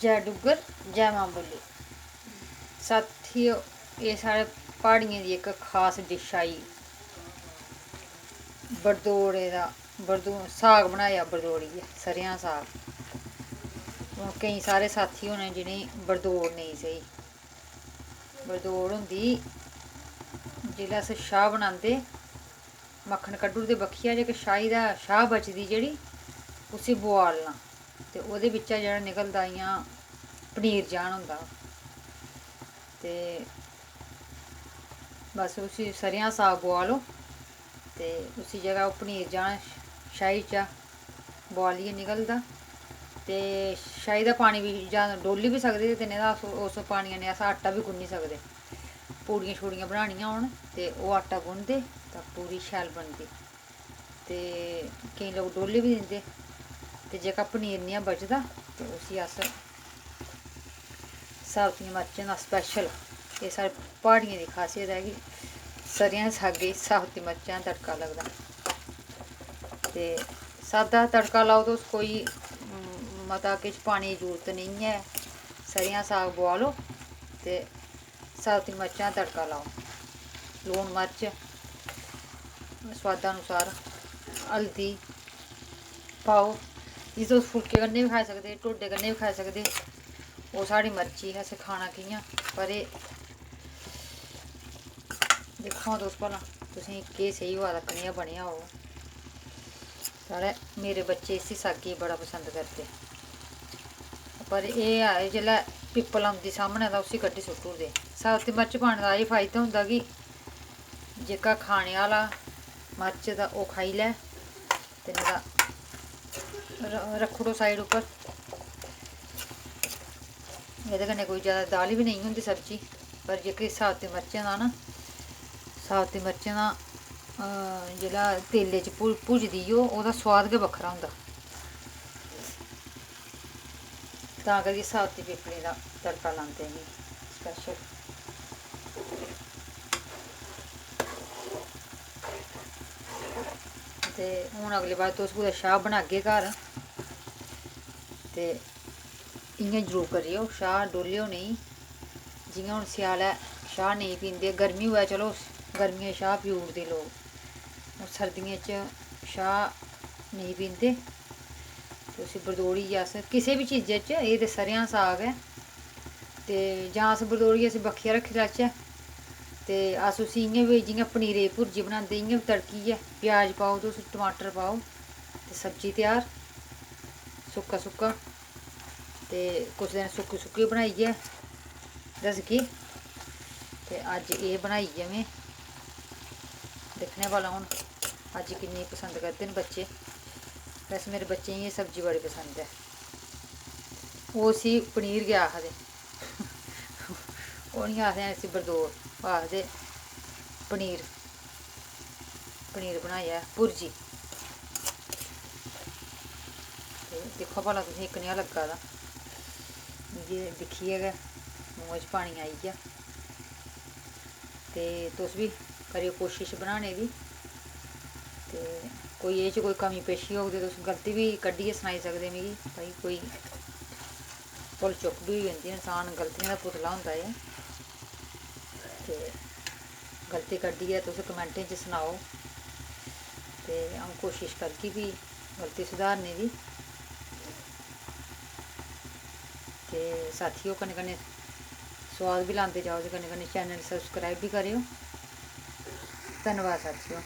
जय डुग्गर जय मां बोली। साथियों ये साढ़े प्हाड़ियें दी इक खास डिश आई बरदोड़े दा। साग बनाया बरदोड़ियै, सरेआं साग। हून केईं सारे साथी होने जिनेंगी बरदोड़ नेईं सेही। बरदोड़ होंदी जिसलै अस शाह् बनांदे, मक्खन कड्ढी ओड़दे बक्खिया, जेह्की शाही दा शाह् बचदी जेह्ड़ी उसी बोआलना ते ओह्दे बिच्चा जेह्ड़ा निकलदा इ'यां पनीर जन होंदा। ते बस उसी सरेआं साग बोआलो ते उसी जेह्ड़ा ओह् पनीर जन शाही चा बोआलियै निकलदा। ते शाही दा पानी बी जां डोली बी सकदे ते नेईं तां उस पानियै कन्नै अस आटा बी गुन्नी सकदे। पूड़ियां शूड़ियां बनानियां होन ते ओह् आटा गुनदे तां पूड़ी शैल बनदी। ते केईं लोक डोली बी दिंदे। ते जेह्का पनीर नेहा बचदा ते उसी अस साबतियां मर्चें दा स्पैशल, एह् साढ़े प्हाड़ियें दी खासियत ऐ कि सरेआं सागै च साबती मर्चें दा तड़का लगदा। ते सादा तड़का लाओ तुस, कोई मता किश पाने दी जरूरत नेईं ऐ। सरेआं साग बोआलो ते साबती मर्चें दा तड़का लाओ, लून मर्च सोआदानुसार, हल्दी पाओ। इसी तुस फुल्के कन्नै बी खाई सकदे, ढोडे कन्नै बी खाई सकदे। ओह् साढ़ी मर्जी ऐ असें खाना कि'यां। पर एह् दिक्खो हां तुस भला तुसेंगी केह् स्हेई होआ दा, कनेहा बनेआ होग। मेरे बच्चे इसी सागै गी बड़ा पसंद करदे। पर एह् ऐ जेल्लै पिप्पल औंदी सामनै तां उसी कड्ढी सुट्टी ओड़दे। साबती मर्च पाने दा एह् फायदा होंदा कि जेह्का खाने आह्ला मर्च तां ओह् खाई लै ते नेईं तां रक्खी ओड़ो साइड उप्पर। एह्दे कन्नै कोई जैदा दाली बी नेईं होंदी सब्जी। पर जेह्की साबती मर्चें दा ना, साबती मर्चें दा जेल्लै तेलै च भुजदी ओह्, ओह्दा सोआद गै बक्खरा होंदा। तां करियै साबती पिप्पलें दा तड़का लांदे इ'नेंगी स्पैशल। ते हून अगली बार तुस कुदै शाह् बनागे घर ते इ'यां जरूर करेओ, शाह् डोह्लेओ नेईं। जि'यां हून स्यालै शाह् नेईं पींदे, गर्मी होऐ चलो गर्मियें च शाह् पी ओड़दे लोक, सर्दियें च शाह् नेईं पींदे ते उसी बरदोड़ी गी अस किसै बी चीजै च, एह् ते सरेआं साग ऐ ते जां अस बरदोड़ी गी बक्खिया रक्खी लैचै ते अस उसी इ'यां बी जि'यां पनीरै दी भुर्जी बनांदे इ'यां बी तड़कियै प्याज पाओ तुस, टमाटर पाओ ते सब्जी त्यार सुक्का सुक्का। ते कुसै दिन सुक्की सुक्की बनाइयै दसगी। ते अज्ज एह् बनाइयै में दिक्खने भला हून अज्ज किन्नी पसंद करदे न बच्चे। वैसे मेरे बच्चें गी एह् सब्जी बड़ी पसंद ऐ। ओह् उसी पनीर गै आखदे, ओह् निं आखदे इसी बरदोड़, ओह् आखदे पनीर। पनीर बनाइयै भुर्जी ते दिक्खो भला तुसेंगी कनेहा लग्गा दा। मिगी दिक्खियै गै मूंहै च पानी आई गेआ। ते तुस बी करेओ कोशिश बनाने दी। ते कोई एह् च कोई कमी पेशी होग ते तुस गलती बी कड्ढियै सनाई सकदे मिगी, भाई कोई भुल चुक बी होई जंदी, इंसान गलतियें दा पुतला होंदा ऐ। ते गलती कड्ढियै तुस कमैंटें च सनाओ ते अ'ऊं कोशिश करगी फ्ही गलती सुधारने दी। ते साथियों कन्नै कन्नै सोआद बी लांदे जाओ ते कन्नै कन्नै चैनल सब्सक्राइब बी करेओ। धन्नबाद साथियों।